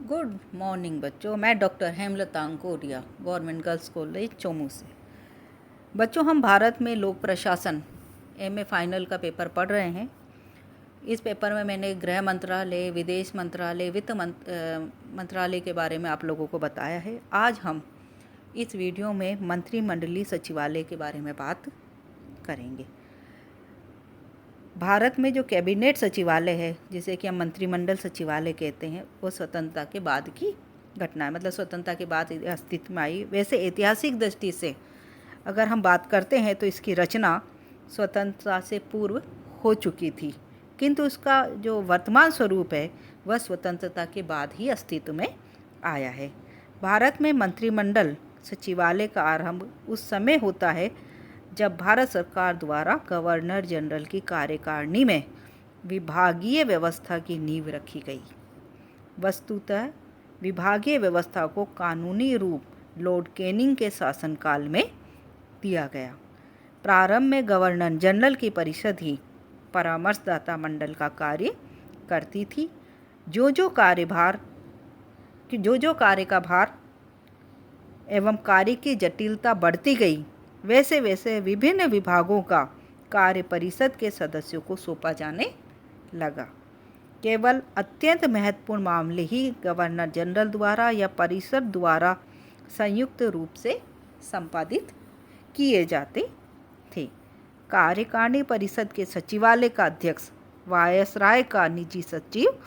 Good morning बच्चों। मैं doctor Hemlata Ankoria, government girls college Chomu से। बच्चों, हम भारत में लोक प्रशासन एमए फाइनल का पेपर पढ़ रहे हैं। इस पेपर में मैंने गृह मंत्रालय, विदेश मंत्रालय, वित्त मंत्रालय के बारे में आप लोगों को बताया है। आज हम इस वीडियो में मंत्रिमंडलीय सचिवालय के बारे में बात करेंगे। भारत में जो कैबिनेट सचिवालय है, जिसे कि हम मंत्रिमंडल सचिवालय कहते हैं, वो स्वतंत्रता के बाद की घटना है। मतलब स्वतंत्रता के बाद अस्तित्व में आई। वैसे ऐतिहासिक दृष्टि से अगर हम बात करते हैं तो इसकी रचना स्वतंत्रता से पूर्व हो चुकी थी, किंतु इसका जो वर्तमान स्वरूप है वह स्वतंत्रता के बाद ही अस्तित्व में आया है। भारत में मंत्रिमंडल सचिवालय का आरंभ उस समय होता है जब भारत सरकार द्वारा गवर्नर जनरल की कार्यकारिणी में विभागीय व्यवस्था की नींव रखी गई। वस्तुतः विभागीय व्यवस्था को कानूनी रूप लॉर्ड कैनिंग के शासनकाल में दिया गया। प्रारंभ में गवर्नर जनरल की परिषद ही परामर्शदाता मंडल का कार्य करती थी। जो जो कार्य का भार एवं कार्य की जटिलता बढ़ती गई, वैसे वैसे विभिन्न विभागों का कार्य परिषद के सदस्यों को सौंपा जाने लगा। केवल अत्यंत महत्वपूर्ण मामले ही गवर्नर जनरल द्वारा या परिषद द्वारा संयुक्त रूप से संपादित किए जाते थे। कार्यकारिणी परिषद के सचिवालय का अध्यक्ष वायसराय का निजी सचिव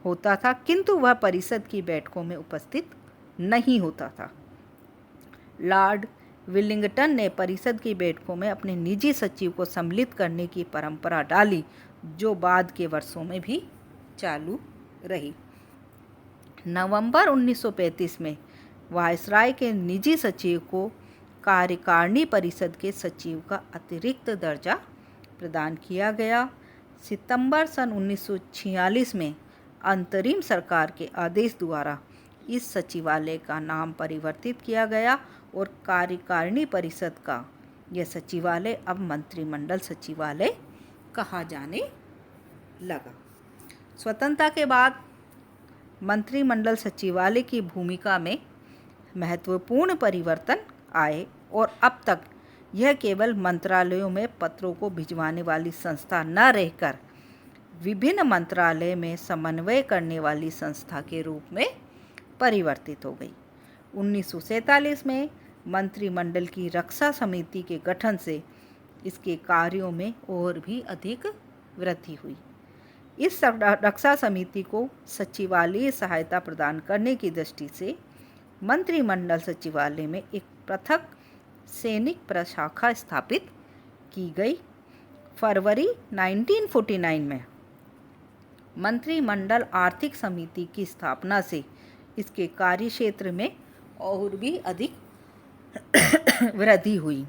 होता था, किंतु वह परिषद की बैठकों में उपस्थित नहीं होता था। लॉर्ड विलिंगटन ने परिषद की बैठकों में अपने निजी सचिव को सम्मिलित करने की परंपरा डाली, जो बाद के वर्षों में भी चालू रही। नवंबर 1935 में वायसराय के निजी सचिव को कार्यकारिणी परिषद के सचिव का अतिरिक्त दर्जा प्रदान किया गया। सितंबर सन 1946 में अंतरिम सरकार के आदेश द्वारा इस सचिवालय का नाम परिवर्तित किया गया और कार्यकारिणी परिषद का यह सचिवालय अब मंत्रिमंडल सचिवालय कहा जाने लगा। स्वतंत्रता के बाद मंत्रिमंडल सचिवालय की भूमिका में महत्वपूर्ण परिवर्तन आए और अब तक यह केवल मंत्रालयों में पत्रों को भिजवाने वाली संस्था न रहकर विभिन्न मंत्रालय में समन्वय करने वाली संस्था के रूप में परिवर्तित हो गई। 1947 में मंत्रिमंडल की रक्षा समिति के गठन से इसके कार्यों में और भी अधिक वृद्धि हुई। इस रक्षा समिति को सचिवालयीय सहायता प्रदान करने की दृष्टि से मंत्रिमंडल सचिवालय में एक पृथक सैनिक प्रशाखा स्थापित की गई। फरवरी 1949 में मंत्रिमंडल आर्थिक समिति की स्थापना से इसके कार्यक्षेत्र में और भी अधिक वृद्धि हुई।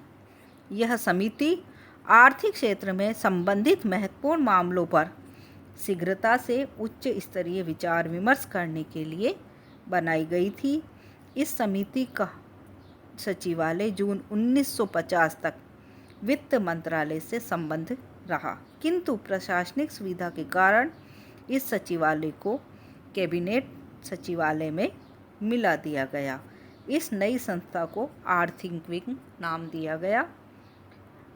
यह समिति आर्थिक क्षेत्र में संबंधित महत्वपूर्ण मामलों पर शीघ्रता से उच्च स्तरीय विचार विमर्श करने के लिए बनाई गई थी। इस समिति का सचिवालय जून 1950 तक वित्त मंत्रालय से संबद्ध रहा, किंतु प्रशासनिक सुविधा के कारण इस सचिवालय को कैबिनेट सचिवालय में मिला दिया गया। इस नई संस्था को आर्थिक विंग नाम दिया गया।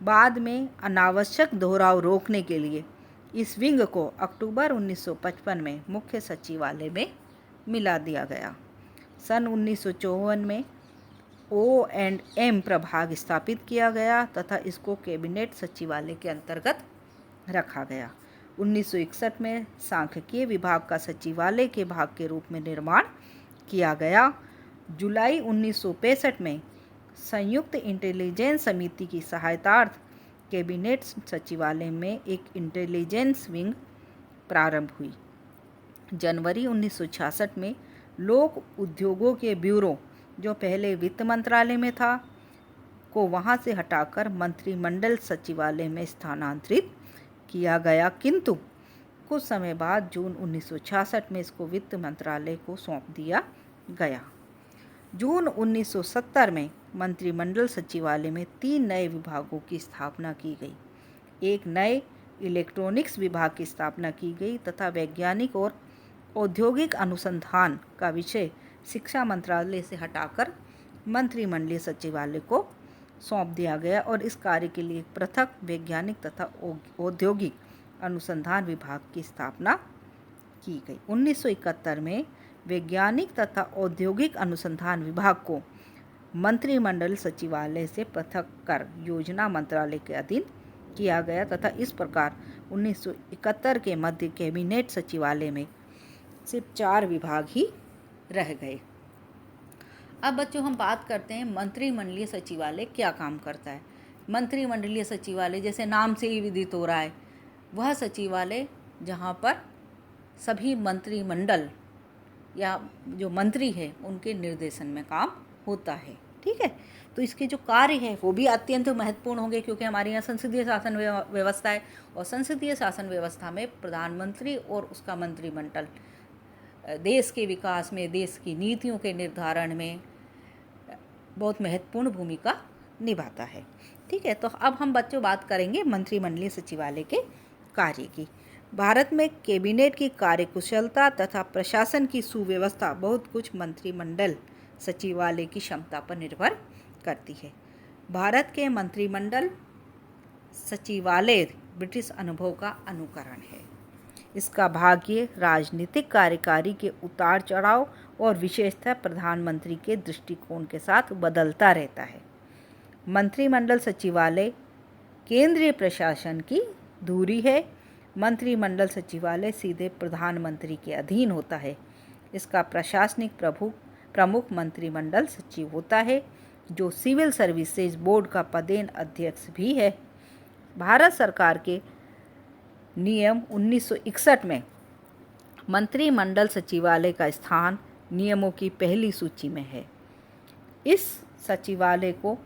बाद में अनावश्यक दोहराव रोकने के लिए इस विंग को अक्टूबर 1955 में मुख्य सचिवालय में मिला दिया गया। सन 1954 में O&M प्रभाग स्थापित किया गया तथा इसको कैबिनेट सचिवालय के अंतर्गत रखा गया। 1961 में सांख्यिकीय विभाग का सचिवालय के भाग के रूप में निर्माण किया गया। जुलाई 1965 में संयुक्त इंटेलिजेंस समिति की सहायतार्थ कैबिनेट सचिवालय में एक इंटेलिजेंस विंग प्रारंभ हुई। जनवरी 1966 में लोक उद्योगों के ब्यूरो, जो पहले वित्त मंत्रालय में था, को वहां से हटाकर मंत्रिमंडल सचिवालय में स्थानांतरित किया गया, किंतु कुछ समय बाद जून 1966 में इसको वित्त मंत्रालय को सौंप दिया गया। जून 1970 में मंत्रिमंडल सचिवालय में 3 नए विभागों की स्थापना की गई। एक नए इलेक्ट्रॉनिक्स विभाग की स्थापना की गई तथा वैज्ञानिक और औद्योगिक अनुसंधान का विषय शिक्षा मंत्रालय से हटाकर मंत्रिमंडलीय सचिवालय को सौंप दिया गया और इस कार्य के लिए पृथक वैज्ञानिक तथा औद्योगिक अनुसंधान विभाग की स्थापना की गई। 1971 में वैज्ञानिक तथा औद्योगिक अनुसंधान विभाग को मंत्रिमंडल सचिवालय से पृथक कर योजना मंत्रालय के अधीन किया गया तथा इस प्रकार 1971 के मध्य कैबिनेट सचिवालय में सिर्फ 4 विभाग ही रह गए। अब बच्चों हम बात करते हैं मंत्रिमंडलीय सचिवालय क्या काम करता है। मंत्रिमंडलीय सचिवालय जैसे नाम से ही विदित हो रहा है, वह सचिवालय जहाँ पर सभी मंत्रिमंडल या जो मंत्री है उनके निर्देशन में काम होता है। ठीक है, तो इसके जो कार्य है वो भी अत्यंत महत्वपूर्ण होंगे क्योंकि हमारे यहाँ संसदीय शासन व्यवस्था है और संसदीय शासन व्यवस्था में प्रधानमंत्री और उसका मंत्रिमंडल देश के विकास में, देश की नीतियों के निर्धारण में बहुत महत्वपूर्ण भूमिका निभाता है। ठीक है, तो अब हम बच्चों बात करेंगे मंत्रिमंडलीय सचिवालय के कार्य की। भारत में कैबिनेट की कार्यकुशलता तथा प्रशासन की सुव्यवस्था बहुत कुछ मंत्रिमंडल सचिवालय की क्षमता पर निर्भर करती है। भारत के मंत्रिमंडल सचिवालय ब्रिटिश अनुभव का अनुकरण है। इसका भाग्य राजनीतिक कार्यकारी के उतार चढ़ाव और विशेषतः प्रधानमंत्री के दृष्टिकोण के साथ बदलता रहता है। मंत्रिमंडल सचिवालय केंद्रीय प्रशासन की धुरी है। मंत्रिमंडल सचिवालय सीधे प्रधानमंत्री के अधीन होता है। इसका प्रशासनिक प्रमुख मंत्रिमंडल सचिव होता है जो सिविल सर्विसेज बोर्ड का पदेन अध्यक्ष भी है। भारत सरकार के नियम 1961 में मंत्रिमंडल सचिवालय का स्थान नियमों की पहली सूची में है। इस सचिवालय को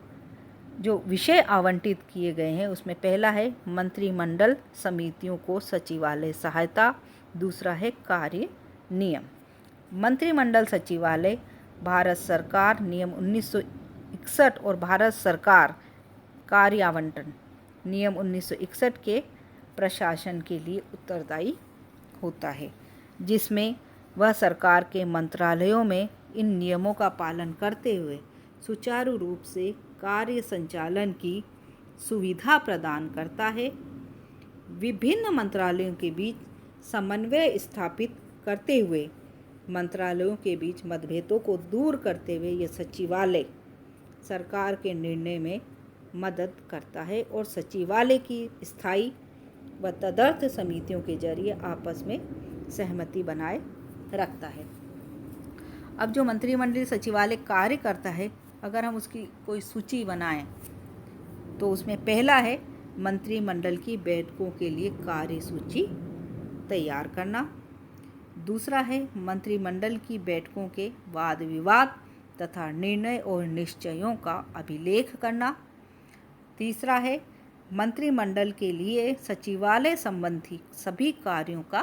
जो विषय आवंटित किए गए हैं उसमें पहला है मंत्रिमंडल समितियों को सचिवालय सहायता, दूसरा है कार्य नियम। मंत्रिमंडल सचिवालय भारत सरकार नियम 1961 और भारत सरकार कार्य आवंटन नियम 1961 के प्रशासन के लिए उत्तरदायी होता है, जिसमें वह सरकार के मंत्रालयों में इन नियमों का पालन करते हुए सुचारू रूप से कार्य संचालन की सुविधा प्रदान करता है। विभिन्न मंत्रालयों के बीच समन्वय स्थापित करते हुए मंत्रालयों के बीच मतभेदों को दूर करते हुए यह सचिवालय सरकार के निर्णय में मदद करता है और सचिवालय की स्थायी व तदर्थ समितियों के जरिए आपस में सहमति बनाए रखता है। अब जो मंत्रिमंडलीय सचिवालय कार्य करता है, अगर हम उसकी कोई सूची बनाएं तो उसमें पहला है मंत्रिमंडल की बैठकों के लिए कार्य सूची तैयार करना। दूसरा है मंत्रिमंडल की बैठकों के वाद विवाद तथा निर्णय और निश्चयों का अभिलेख करना। तीसरा है मंत्रिमंडल के लिए सचिवालय संबंधी सभी कार्यों का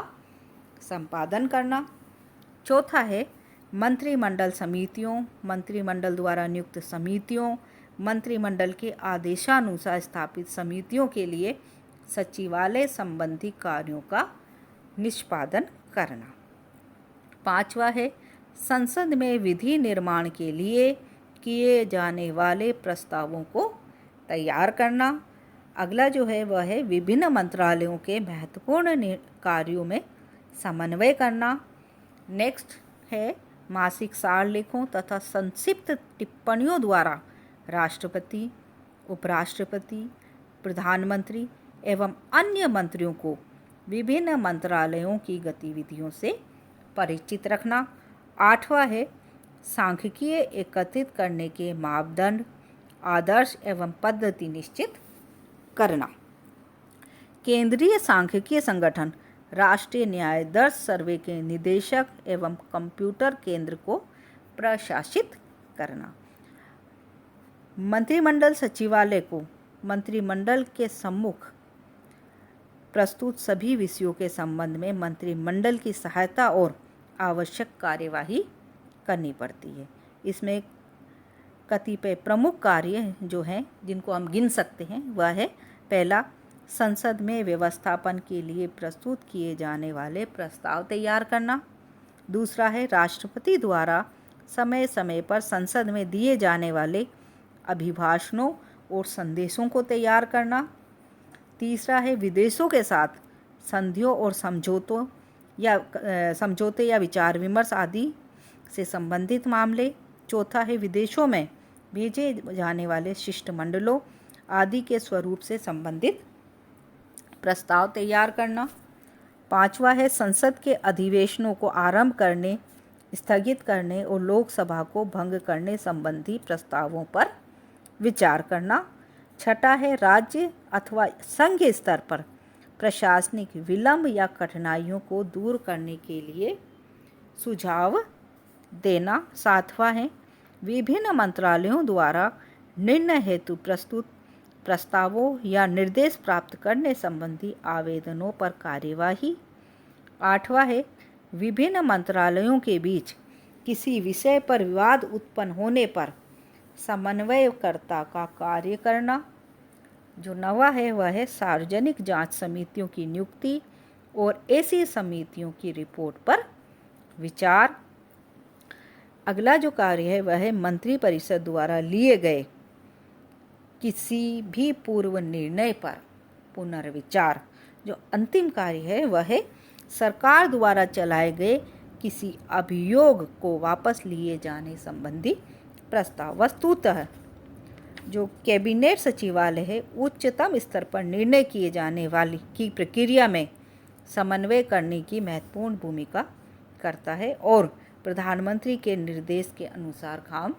संपादन करना। चौथा है मंत्रिमंडल समितियों, मंत्रिमंडल द्वारा नियुक्त समितियों, मंत्रिमंडल के आदेशानुसार स्थापित समितियों के लिए सचिवालय संबंधी कार्यों का निष्पादन करना। पांचवा है संसद में विधि निर्माण के लिए किए जाने वाले प्रस्तावों को तैयार करना। अगला जो है वह है विभिन्न मंत्रालयों के महत्वपूर्ण कार्यों में समन्वय करना। नेक्स्ट है मासिक सार लेखों तथा संक्षिप्त टिप्पणियों द्वारा राष्ट्रपति, उपराष्ट्रपति, प्रधानमंत्री एवं अन्य मंत्रियों को विभिन्न मंत्रालयों की गतिविधियों से परिचित रखना। आठवां है सांख्यिकीय एकत्रित करने के मापदंड, आदर्श एवं पद्धति निश्चित करना। केंद्रीय सांख्यिकीय संगठन राष्ट्रीय न्याय दर्श सर्वे के निदेशक एवं कंप्यूटर केंद्र को प्रशासित करना। मंत्रिमंडल सचिवालय को मंत्रिमंडल के सम्मुख प्रस्तुत सभी विषयों के संबंध में मंत्रिमंडल की सहायता और आवश्यक कार्यवाही करनी पड़ती है। इसमें कतिपय प्रमुख कार्य जो हैं जिनको हम गिन सकते हैं वह है पहला संसद में व्यवस्थापन के लिए प्रस्तुत किए जाने वाले प्रस्ताव तैयार करना। दूसरा है राष्ट्रपति द्वारा समय समय पर संसद में दिए जाने वाले अभिभाषणों और संदेशों को तैयार करना। तीसरा है विदेशों के साथ संधियों और समझौते या विचार विमर्श आदि से संबंधित मामले। चौथा है विदेशों में भेजे जाने वाले शिष्टमंडलों आदि के स्वरूप से संबंधित प्रस्ताव तैयार करना। पांचवा है संसद के अधिवेशनों को आरंभ करने, स्थगित करने और लोकसभा को भंग करने संबंधी प्रस्तावों पर विचार करना। छठा है राज्य अथवा संघ स्तर पर प्रशासनिक विलंब या कठिनाइयों को दूर करने के लिए सुझाव देना। सातवां है विभिन्न मंत्रालयों द्वारा निर्णय हेतु प्रस्तुत प्रस्तावों या निर्देश प्राप्त करने संबंधी आवेदनों पर कार्यवाही। आठवां है विभिन्न मंत्रालयों के बीच किसी विषय पर विवाद उत्पन्न होने पर समन्वयकर्ता का कार्य करना। जो नवा है वह है सार्वजनिक जांच समितियों की नियुक्ति और ऐसी समितियों की रिपोर्ट पर विचार। अगला जो कार्य है वह है मंत्रिपरिषद द्वारा लिए गए किसी भी पूर्व निर्णय पर पुनर्विचार। जो अंतिम कार्य है वह है सरकार द्वारा चलाए गए किसी अभियोग को वापस लिए जाने संबंधी प्रस्ताव। वस्तुतः जो कैबिनेट सचिवालय है उच्चतम स्तर पर निर्णय किए जाने वाली की प्रक्रिया में समन्वय करने की महत्वपूर्ण भूमिका करता है और प्रधानमंत्री के निर्देश के अनुसार काम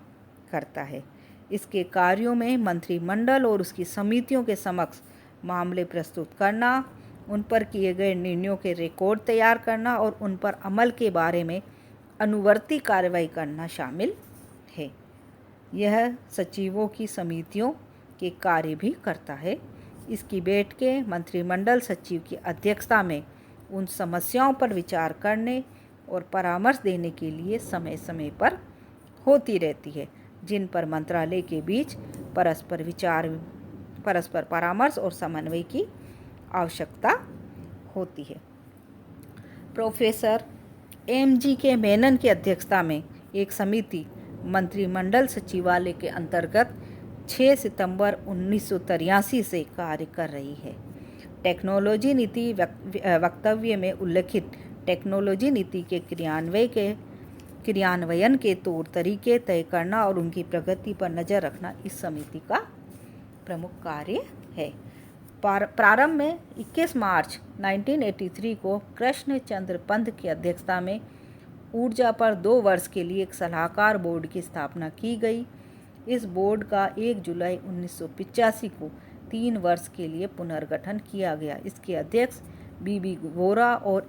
करता है। इसके कार्यों में मंत्रिमंडल और उसकी समितियों के समक्ष मामले प्रस्तुत करना, उन पर किए गए निर्णयों के रिकॉर्ड तैयार करना और उन पर अमल के बारे में अनुवर्ती कार्रवाई करना शामिल है। यह सचिवों की समितियों के कार्य भी करता है। इसकी बैठकें मंत्रिमंडल सचिव की अध्यक्षता में उन समस्याओं पर विचार करने और परामर्श देने के लिए समय समय पर होती रहती है जिन पर मंत्रालय के बीच परस्पर परामर्श और समन्वय की आवश्यकता होती है। Professor M.G.K. मेनन की अध्यक्षता में एक समिति मंत्रिमंडल सचिवालय के अंतर्गत 6 सितंबर 1983 से कार्य कर रही है। टेक्नोलॉजी नीति वक्तव्य में उल्लिखित टेक्नोलॉजी नीति के क्रियान्वयन के तौर तरीके तय करना और उनकी प्रगति पर नज़र रखना इस समिति का प्रमुख कार्य है। प्रारंभ में 21 मार्च 1983 को कृष्ण चंद्र पंत की अध्यक्षता में ऊर्जा पर 2 वर्ष के लिए एक सलाहकार बोर्ड की स्थापना की गई। इस बोर्ड का 1 जुलाई 1985 को 3 वर्ष के लिए पुनर्गठन किया गया। इसके अध्यक्ष B.B. वोरा और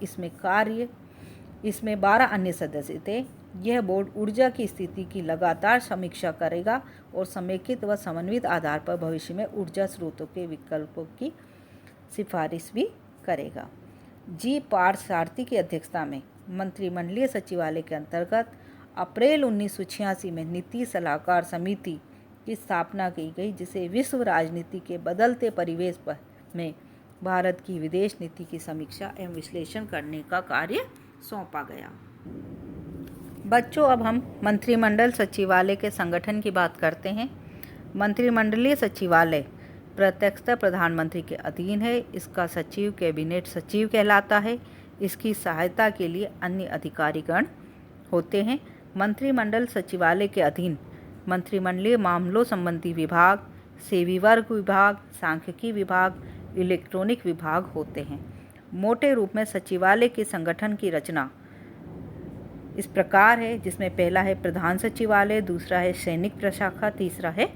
इसमें 12 अन्य सदस्य थे। यह बोर्ड ऊर्जा की स्थिति की लगातार समीक्षा करेगा और समेकित व समन्वित आधार पर भविष्य में ऊर्जा स्रोतों के विकल्पों की सिफारिश भी करेगा। G. पार्थसारथी की अध्यक्षता में मंत्रिमंडलीय सचिवालय के अंतर्गत अप्रैल 1986 में नीति सलाहकार समिति की स्थापना की गई, जिसे विश्व राजनीति के बदलते परिवेश में भारत की विदेश नीति की समीक्षा एवं विश्लेषण करने का कार्य सौंपा गया। बच्चों, अब हम मंत्रिमंडल सचिवालय के संगठन की बात करते हैं। मंत्रिमंडलीय सचिवालय प्रत्यक्षतः प्रधानमंत्री के अधीन है। इसका सचिव कैबिनेट सचिव कहलाता है। इसकी सहायता के लिए अन्य अधिकारीगण होते हैं। मंत्रिमंडल सचिवालय के अधीन मंत्रिमंडलीय मामलों संबंधी विभाग, सेवी वर्ग विभाग, सांख्यिकी विभाग, इलेक्ट्रॉनिक विभाग होते हैं। मोटे रूप में सचिवालय के संगठन की रचना इस प्रकार है, जिसमें पहला है प्रधान सचिवालय, दूसरा है सैनिक प्रशाखा, तीसरा है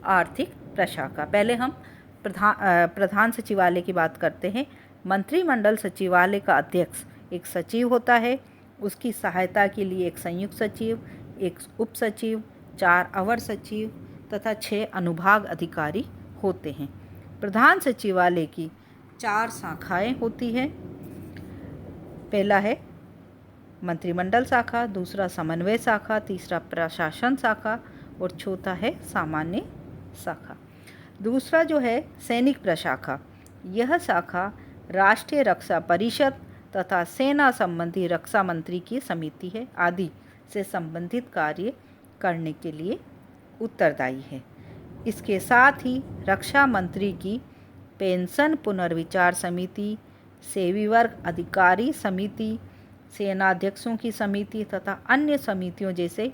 आर्थिक प्रशाखा। पहले हम प्रधान सचिवालय की बात करते हैं। मंत्रिमंडल सचिवालय का अध्यक्ष एक सचिव होता है। उसकी सहायता के लिए एक संयुक्त सचिव, एक उप सचिव, 4 अवर सचिव तथा 6 अनुभाग अधिकारी होते हैं। प्रधान सचिवालय की 4 शाखाएं होती हैं। पहला है मंत्रिमंडल शाखा, दूसरा समन्वय शाखा, तीसरा प्रशासन शाखा और चौथा है सामान्य शाखा। दूसरा जो है सैनिक प्रशाखा, यह शाखा राष्ट्रीय रक्षा परिषद, तथा सेना संबंधी रक्षा मंत्री की समिति है आदि से संबंधित कार्य करने के लिए उत्तरदायी है। इसके साथ ही रक्षा मंत्री की पेंशन पुनर्विचार समिति, सेवी वर्ग अधिकारी समिति, सेनाध्यक्षों की समिति तथा अन्य समितियों जैसे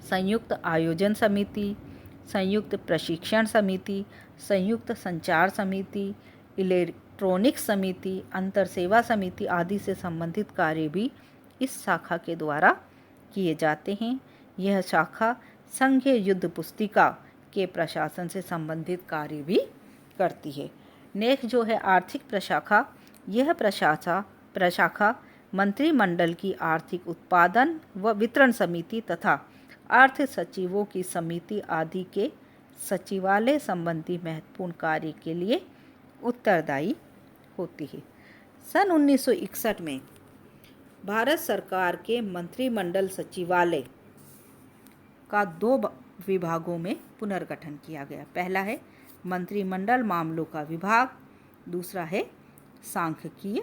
संयुक्त आयोजन समिति, संयुक्त प्रशिक्षण समिति, संयुक्त संचार समिति, इलेक्ट्रॉनिक समिति, अंतर सेवा समिति आदि से संबंधित कार्य भी इस शाखा के द्वारा किए जाते हैं। यह शाखा संघीय युद्ध पुस्तिका के प्रशासन से संबंधित कार्य भी करती है। नेक्स्ट जो है आर्थिक प्रशाखा, यह प्रशाखा मंत्रिमंडल की आर्थिक उत्पादन व वितरण समिति तथा अर्थ सचिवों की समिति आदि के सचिवालय संबंधी महत्वपूर्ण कार्य के लिए उत्तरदायी होती है। सन 1961 में भारत सरकार के मंत्रिमंडल सचिवालय का 2 विभागों में पुनर्गठन किया गया। पहला है मंत्रिमंडल मामलों का विभाग, दूसरा है सांख्यिकीय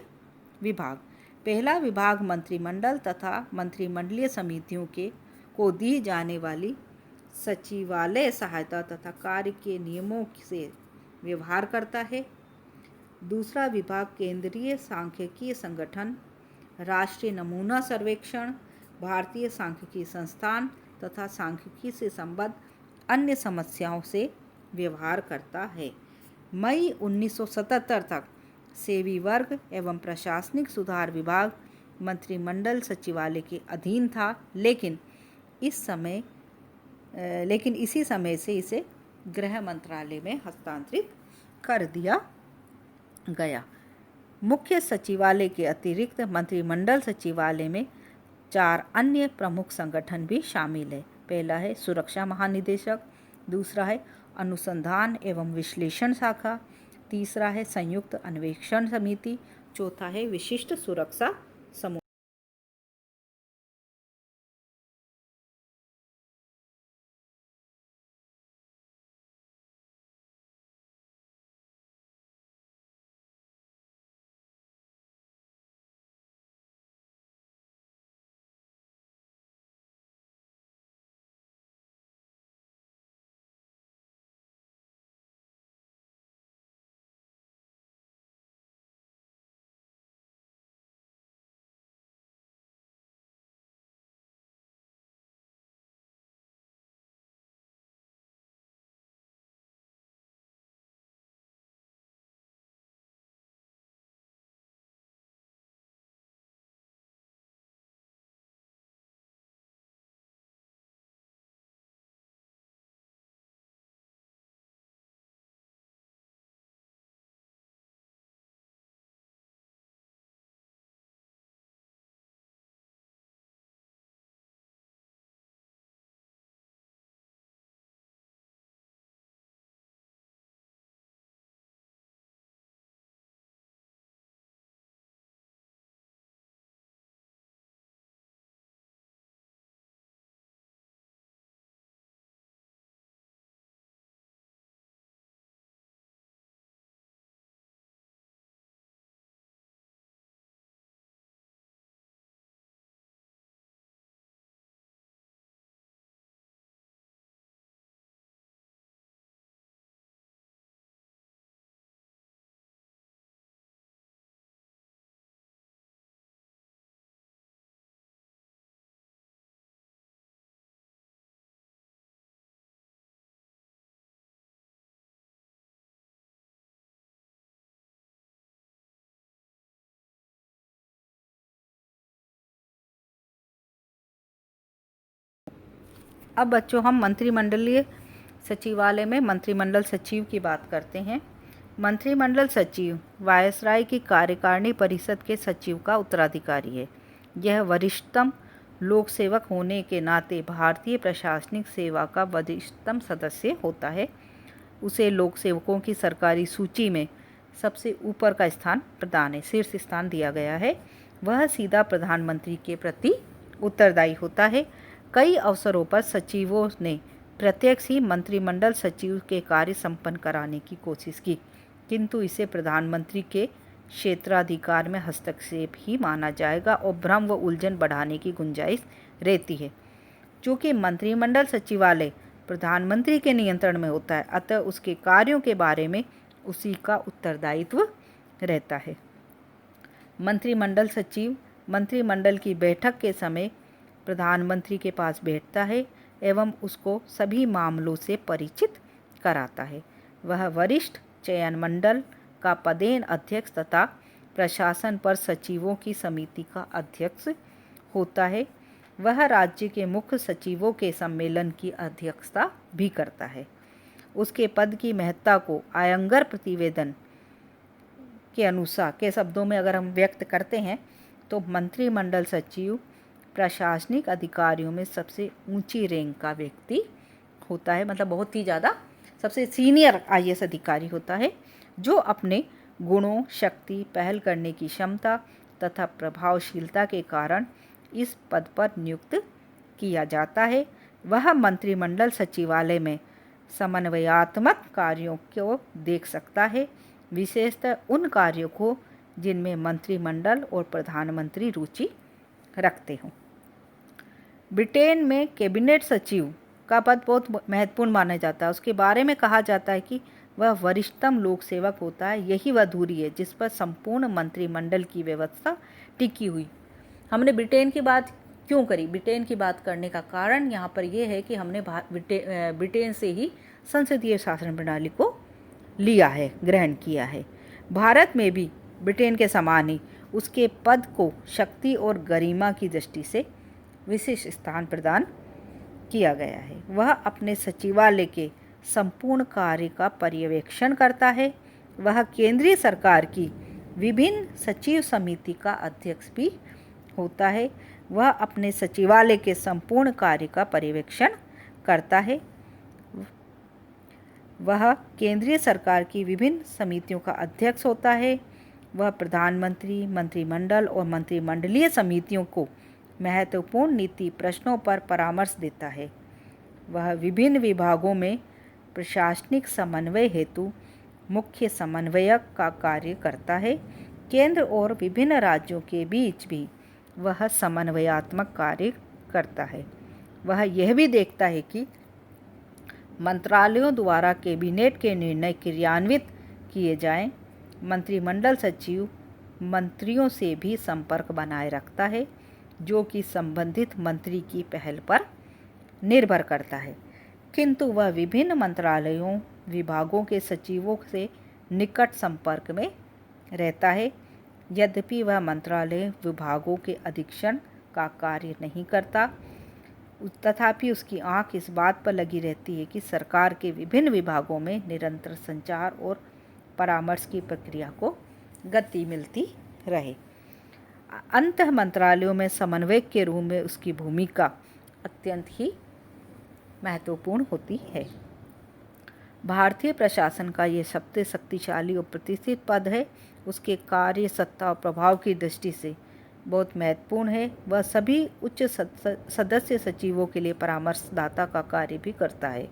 विभाग। पहला विभाग मंत्रिमंडल तथा मंत्रिमंडलीय समितियों को दी जाने वाली सचिवालय सहायता तथा कार्य के नियमों से व्यवहार करता है। दूसरा विभाग केंद्रीय सांख्यिकीय संगठन, राष्ट्रीय नमूना सर्वेक्षण, भारतीय सांख्यिकी संस्थान तथा सांख्यिकी से संबद्ध अन्य समस्याओं से व्यवहार करता है। मई 1977 तक सेवी वर्ग एवं प्रशासनिक सुधार विभाग मंत्रिमंडल सचिवालय के अधीन था, लेकिन इसी समय से इसे गृह मंत्रालय में हस्तांतरित कर दिया गया। मुख्य सचिवालय के अतिरिक्त मंत्रिमंडल सचिवालय में 4 अन्य प्रमुख संगठन भी शामिल है। पहला है सुरक्षा महानिदेशक, दूसरा है अनुसंधान एवं विश्लेषण शाखा, तीसरा है संयुक्त अन्वेषण समिति, चौथा है विशिष्ट सुरक्षा समूह। अब बच्चों हम मंत्रिमंडलीय सचिवालय में मंत्रिमंडल सचिव की बात करते हैं। मंत्रिमंडल सचिव वायसराय की कार्यकारिणी परिषद के सचिव का उत्तराधिकारी है। यह वरिष्ठतम लोक सेवक होने के नाते भारतीय प्रशासनिक सेवा का वरिष्ठतम सदस्य होता है। उसे लोक सेवकों की सरकारी सूची में सबसे ऊपर का स्थान प्रदान है, शीर्ष स्थान दिया गया है। वह सीधा प्रधानमंत्री के प्रति उत्तरदायी होता है। कई अवसरों पर सचिवों ने प्रत्यक्ष ही मंत्रिमंडल सचिव के कार्य संपन्न कराने की कोशिश की, किंतु इसे प्रधानमंत्री के क्षेत्राधिकार में हस्तक्षेप ही माना जाएगा और भ्रम व उलझन बढ़ाने की गुंजाइश रहती है। चूँकि मंत्रिमंडल सचिवालय प्रधानमंत्री के नियंत्रण में होता है, अतः उसके कार्यों के बारे में उसी का उत्तरदायित्व रहता है। मंत्रिमंडल सचिव मंत्रिमंडल की बैठक के समय प्रधानमंत्री के पास बैठता है एवं उसको सभी मामलों से परिचित कराता है। वह वरिष्ठ चयन मंडल का पदेन अध्यक्ष तथा प्रशासन पर सचिवों की समिति का अध्यक्ष होता है। वह राज्य के मुख्य सचिवों के सम्मेलन की अध्यक्षता भी करता है। उसके पद की महत्ता को आयंगर प्रतिवेदन के अनुसार के शब्दों में अगर हम व्यक्त करते हैं तो मंत्रिमंडल सचिव प्रशासनिक अधिकारियों में सबसे ऊंची रैंक का व्यक्ति होता है, मतलब बहुत ही ज़्यादा सबसे सीनियर आईएएस अधिकारी होता है, जो अपने गुणों, शक्ति, पहल करने की क्षमता तथा प्रभावशीलता के कारण इस पद पर नियुक्त किया जाता है। वह मंत्रिमंडल सचिवालय में समन्वयात्मक कार्यों को देख सकता है, विशेषतः उन कार्यों को जिनमें मंत्रिमंडल और प्रधानमंत्री रुचि रखते हों। ब्रिटेन में कैबिनेट सचिव का पद बहुत महत्वपूर्ण माना जाता है। उसके बारे में कहा जाता है कि वह वरिष्ठतम लोक सेवक होता है। यही वह धुरी है जिस पर संपूर्ण मंत्रिमंडल की व्यवस्था टिकी हुई। हमने ब्रिटेन की बात क्यों करी? ब्रिटेन की बात करने का कारण यहाँ पर यह है कि हमने ब्रिटेन से ही संसदीय शासन प्रणाली को लिया है, ग्रहण किया है। भारत में भी ब्रिटेन के समान ही उसके पद को शक्ति और गरिमा की दृष्टि से विशेष स्थान प्रदान किया गया है। वह अपने सचिवालय के संपूर्ण कार्य का पर्यवेक्षण करता है। वह केंद्रीय सरकार की विभिन्न सचिव समिति का अध्यक्ष भी होता है। वह अपने सचिवालय के संपूर्ण कार्य का पर्यवेक्षण करता है। वह केंद्रीय सरकार की विभिन्न समितियों का अध्यक्ष होता है। वह प्रधानमंत्री, मंत्रिमंडल और मंत्रिमंडलीय समितियों को महत्वपूर्ण नीति प्रश्नों पर परामर्श देता है। वह विभिन्न विभागों में प्रशासनिक समन्वय हेतु मुख्य समन्वयक का कार्य करता है। केंद्र और विभिन्न राज्यों के बीच भी वह समन्वयात्मक कार्य करता है। वह यह भी देखता है कि मंत्रालयों द्वारा कैबिनेट के निर्णय क्रियान्वित किए जाएं। मंत्रिमंडल सचिव मंत्रियों से भी संपर्क बनाए रखता है, जो कि संबंधित मंत्री की पहल पर निर्भर करता है, किंतु वह विभिन्न मंत्रालयों, विभागों के सचिवों से निकट संपर्क में रहता है। यद्यपि वह मंत्रालय, विभागों के अधीक्षण का कार्य नहीं करता, तथापि उसकी आंख इस बात पर लगी रहती है कि सरकार के विभिन्न विभागों में निरंतर संचार और परामर्श की प्रक्रिया को गति मिलती रहे। अंतः मंत्रालयों में समन्वयक के रूप में उसकी भूमिका अत्यंत ही महत्वपूर्ण होती है। भारतीय प्रशासन का ये सबसे शक्तिशाली और प्रतिष्ठित पद है। उसके कार्य, सत्ता और प्रभाव की दृष्टि से बहुत महत्वपूर्ण है। वह सभी उच्च सदस्य सचिवों के लिए परामर्शदाता का कार्य भी करता है।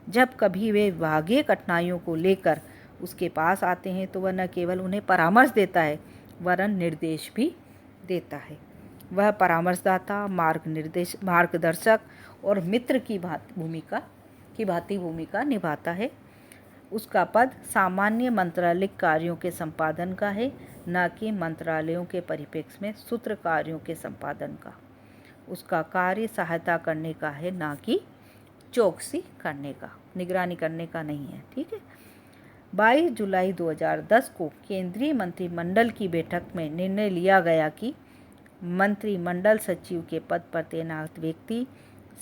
जब कभी वे विभागीय कठिनाइयों को लेकर उसके पास आते हैं तो वह न केवल उन्हें परामर्श देता है वरन निर्देश भी देता है। वह परामर्शदाता, मार्गदर्शक और मित्र की भांति भूमिका निभाता है। उसका पद सामान्य मंत्रालयिक कार्यों के संपादन का है, न कि मंत्रालयों के परिप्रेक्ष्य में सूत्र कार्यों के संपादन का। उसका कार्य सहायता करने का है, न कि चौकसी करने का, निगरानी करने का नहीं है। ठीक है। 22 जुलाई 2010 को केंद्रीय मंत्रिमंडल की बैठक में निर्णय लिया गया कि मंत्रिमंडल सचिव के पद पर तैनात व्यक्ति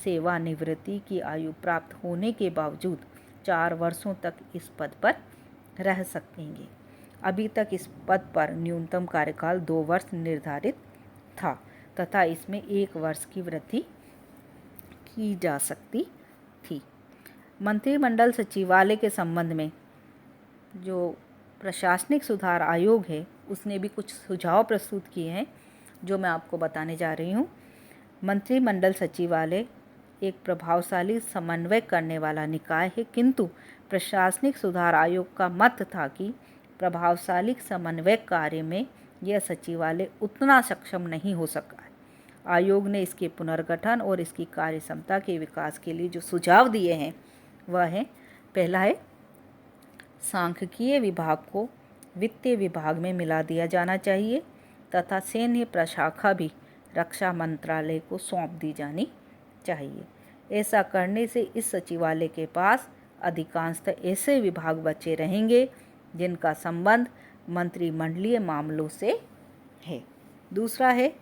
सेवानिवृत्ति की आयु प्राप्त होने के बावजूद 4 वर्षों तक इस पद पर रह सकेंगे। अभी तक इस पद पर न्यूनतम कार्यकाल 2 वर्ष निर्धारित था तथा इसमें 1 वर्ष की वृद्धि की जा सकती थी। मंत्रिमंडल सचिवालय के संबंध में जो प्रशासनिक सुधार आयोग है उसने भी कुछ सुझाव प्रस्तुत किए हैं जो मैं आपको बताने जा रही हूँ। मंत्रिमंडल सचिवालय एक प्रभावशाली समन्वय करने वाला निकाय है, किंतु प्रशासनिक सुधार आयोग का मत था कि प्रभावशाली समन्वय कार्य में यह सचिवालय उतना सक्षम नहीं हो सका है। आयोग ने इसके पुनर्गठन और इसकी कार्य क्षमता के विकास के लिए जो सुझाव दिए हैं वह है, पहला है सांख्यिकीय विभाग को वित्तीय विभाग में मिला दिया जाना चाहिए तथा सैन्य प्रशाखा भी रक्षा मंत्रालय को सौंप दी जानी चाहिए। ऐसा करने से इस सचिवालय के पास अधिकांशतः ऐसे विभाग बचे रहेंगे जिनका संबंध मंत्रिमंडलीय मामलों से है। दूसरा है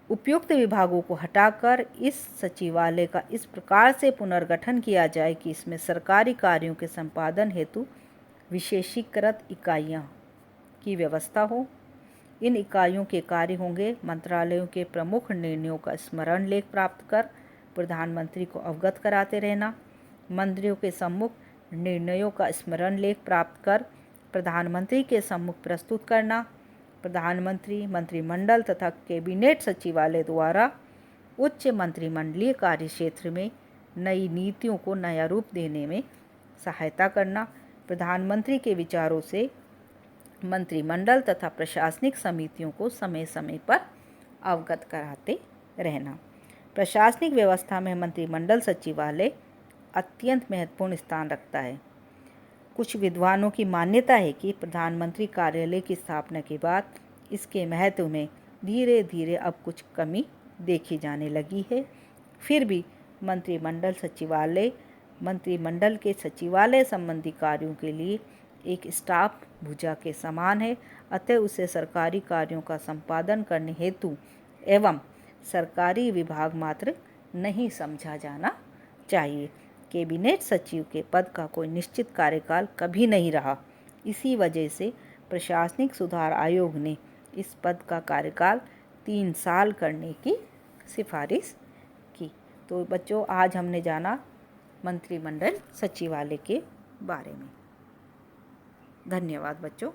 उपयुक्त विभागों को हटाकर इस सचिवालय का इस प्रकार से पुनर्गठन किया जाए कि इसमें सरकारी कार्यों के संपादन हेतु विशेषीकृत इकाइयां की व्यवस्था हो। इन इकाइयों के कार्य होंगे मंत्रालयों के प्रमुख निर्णयों का स्मरण लेख प्राप्त कर प्रधानमंत्री को अवगत कराते रहना, मंत्रियों के सम्मुख निर्णयों का स्मरण लेख प्राप्त कर प्रधानमंत्री के सम्मुख प्रस्तुत करना, प्रधानमंत्री, मंत्रिमंडल तथा कैबिनेट सचिवालय द्वारा उच्च मंत्रिमंडलीय कार्यक्षेत्र में नई नीतियों को नया रूप देने में सहायता करना, प्रधानमंत्री के विचारों से मंत्रिमंडल तथा प्रशासनिक समितियों को समय समय पर अवगत कराते रहना। प्रशासनिक व्यवस्था में मंत्रिमंडल सचिवालय अत्यंत महत्वपूर्ण स्थान रखता है। कुछ विद्वानों की मान्यता है कि प्रधानमंत्री कार्यालय की स्थापना के बाद इसके महत्व में धीरे धीरे अब कुछ कमी देखी जाने लगी है। फिर भी मंत्रिमंडल के सचिवालय संबंधी कार्यों के लिए एक स्टाफ भुजा के समान है, अतः उसे सरकारी कार्यों का संपादन करने हेतु एवं सरकारी विभाग मात्र नहीं समझा जाना चाहिए। कैबिनेट सचिव के पद का कोई निश्चित कार्यकाल कभी नहीं रहा। इसी वजह से प्रशासनिक सुधार आयोग ने इस पद का कार्यकाल 3 साल करने की सिफारिश की। तो बच्चों, आज हमने जाना मंत्रिमंडल सचिवालय के बारे में। धन्यवाद बच्चों।